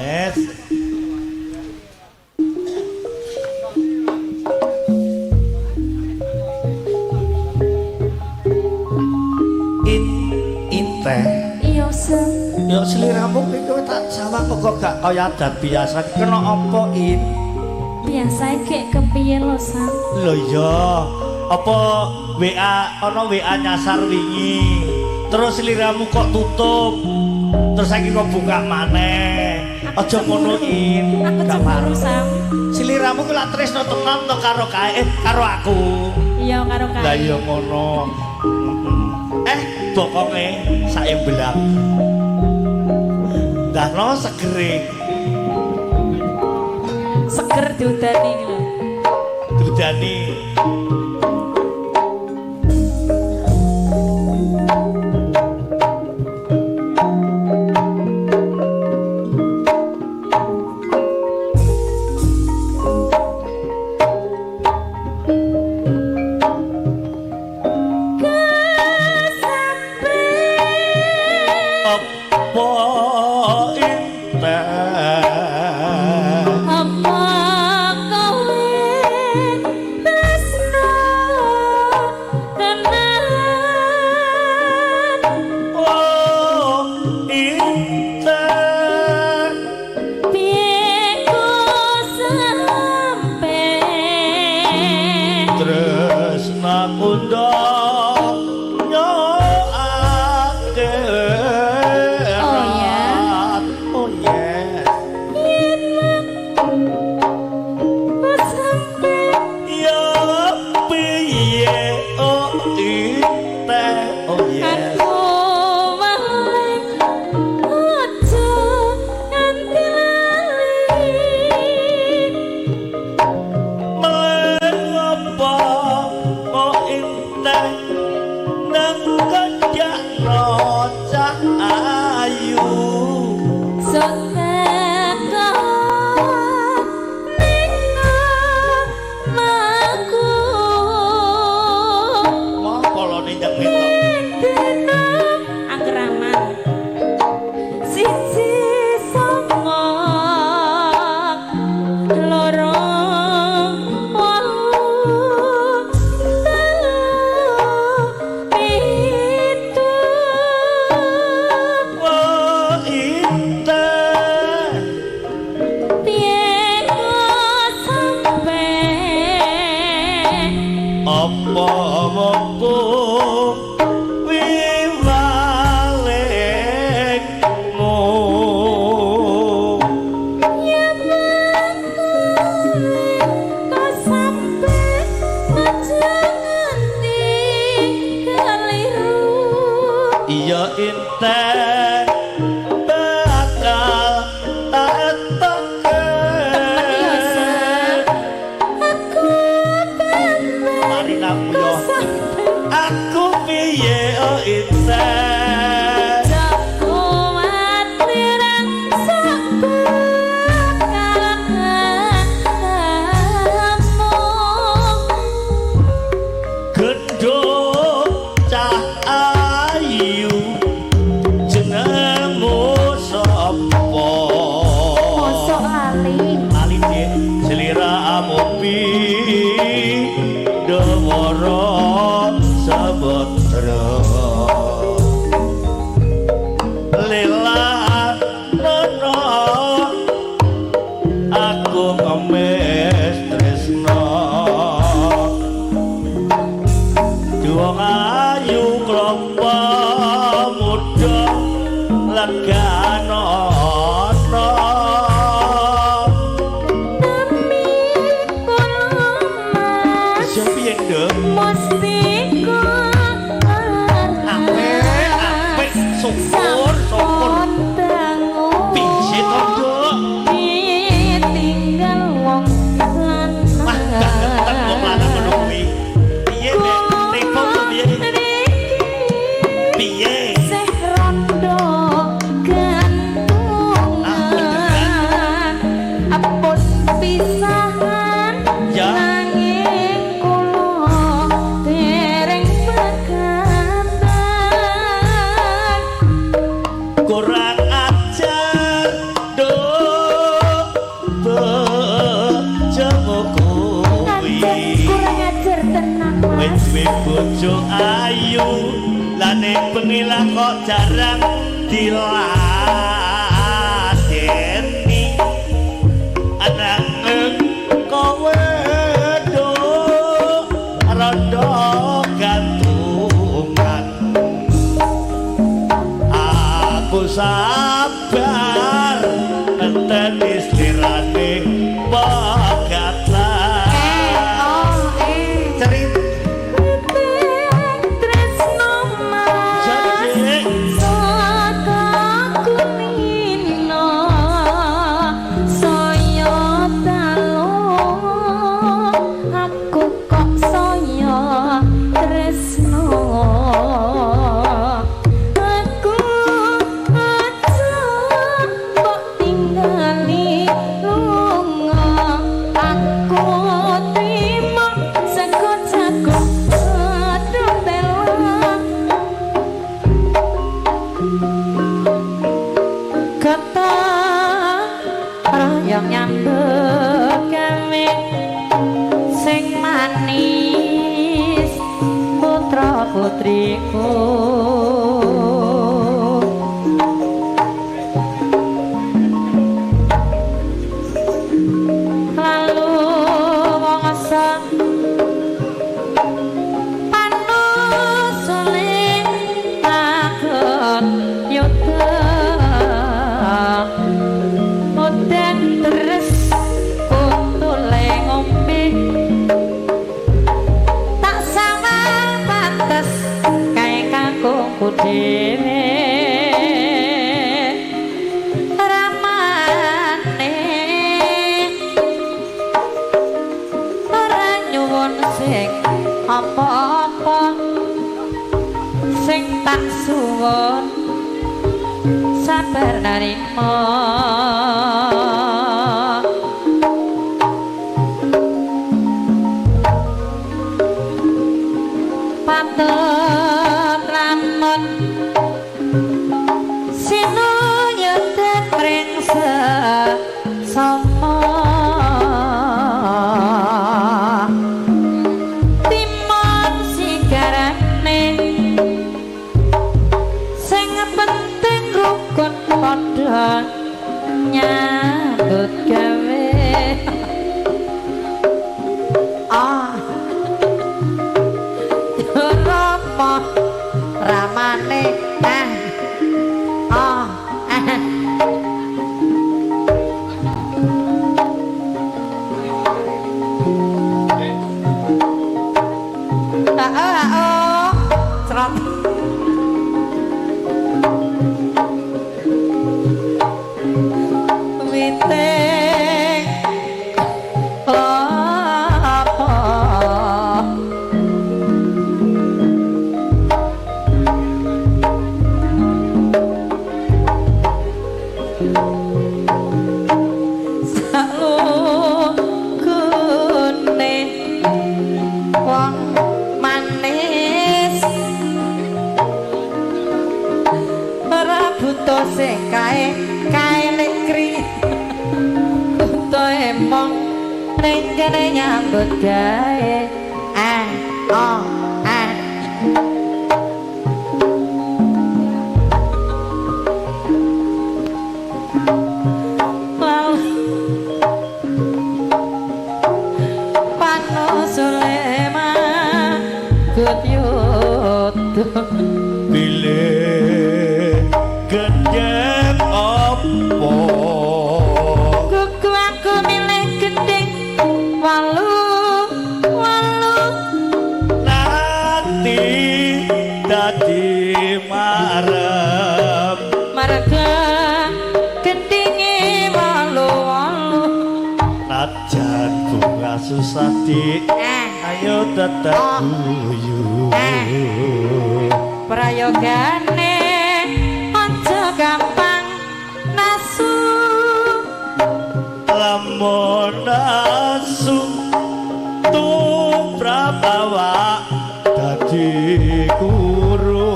Es. Inte. Iya, Sang. Ya sliramu iki kowe tak sawang kok gak kaya adat biasa. Kena apa in? Biasa kek kepiye lo, Sang? Lho iya. Apa WA ana WA nyasar wingi. Terus sliramu kok tutup. Terus saiki kok buka maneh. Aja ngono in. Aku Gak cemburu, marah. Sang. Sliramu ku lak tresno tenan to karo kae karo aku. Iya, karo kae. Lah iya ngono. Bokonge sak embelak. Dahno segere. Seger diudani lho. Dudani. Apa kowe tresno duwe bojo ayu lane bengi lah kok jarang diladeni anak kowe do rada gantungan aku sabar ngenteni slirane pegatan cerit tresno mas saka kunino saya talo aku kok saya tresno aku aja kok tinggali lunga aku trimo sekot-sekot sedembela kata royong nyambut gawe sing manis putra putriku lalu mongso panusule takon yuda udan terus kutule ngombe tak sama pantes kae kakungku dhewe ramane ora nyuwun sing apa-apa sing tak suwun sabar narima patut lamun sinuyut mringse sama timun sigarane sing penting rukun padha nyambut gawe Rama ramane Serot witing apa salukune wong manis ora butuh sing kae negeri butuh emong ning kene nyambut gawe pilih gendeng opo kuku aku milih gending walu nanti dadi marem marga gendinge walu najan bunga susah di ayo tetap guyu prayogane aja gampang nasu lamun nasu tumrabawa dadi guru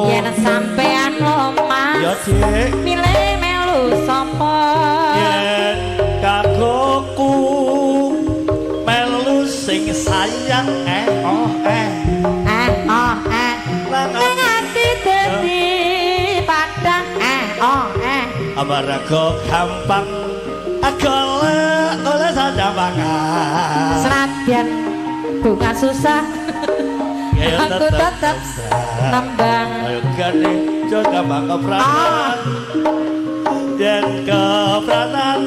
yen sampean lo mas ya dik milih melu sapa yen kagoku melu sing sayang Amaraga gampang golek saja mangan Senadyan bunga susah aku tetap nambang ayo gane jaga bangga pranan dan kepranan